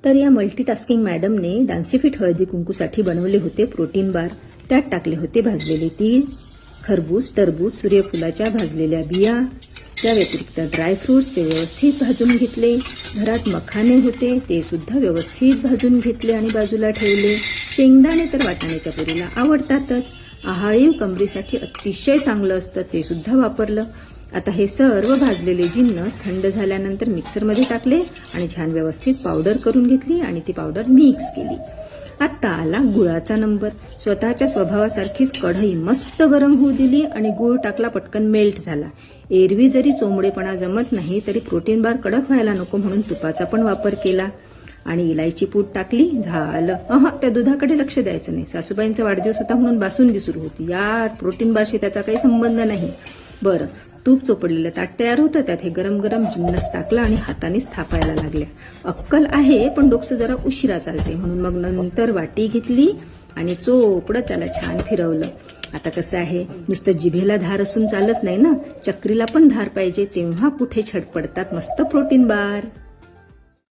तर या मल्टीटास्किंग मॅडमने डान्सीफिट हळदी कुंकूसाठी बनवले होते प्रोटीन बार. त्यात टाकले होते भाजलेले तीळ, खरबूज, टरबूज, सूर्यफुलाच्या भाजलेल्या बिया, त्या व्यतिरिक्त ड्रायफ्रुट्स ते व्यवस्थित भाजून घेतले. घरात मखाने होते ते सुद्धा व्यवस्थित भाजून घेतले आणि बाजूला ठेवले. शेंगदाणे तर वाटाण्याच्या पुरीला आवडतातच. आहाळीव कमरेसाठी अतिशय चांगलं असतं ते सुद्धा वापरलं. आता हे सर्व भाजलेले जिन्नस थंड झाल्यानंतर मिक्सरमध्ये टाकले आणि छान व्यवस्थित पावडर करून घेतली आणि ती पावडर मिक्स केली. आता आला गुळाचा नंबर. स्वतःच्या स्वभावासारखीच कढई मस्त गरम होऊ दिली आणि गुळ टाकला, पटकन मेल्ट झाला. एरवी जरी चोंबडेपणा जमत नाही तरी प्रोटीन बार कडक व्हायला नको म्हणून तुपाचा पण वापर केला आणि इलायची पूड टाकली. झालं. त्या दुधाकडे लक्ष द्यायचं नाही. सासूबाईंचा वाढदिवस होता म्हणून बासुंदी सुरू होती. या प्रोटीन बारशी त्याचा काही संबंध नाही. बरं, तूप चोपडलेलं ताट तयार होतं. त्यात हे गरम गरम जिन्नस टाकलं आणि हातानेच थापायला लागल्या. अक्कल आहे पण डोकं जरा उशिरा चालते म्हणून मग नंतर वाटी घेतली आणि चोपडं त्याला छान फिरवलं. आता कसं आहे, नुसतं जिभेला धार असून चालत नाही ना, चक्रीला पण धार पाहिजे, तेव्हा कुठे छड पडतात मस्त प्रोटीन बार.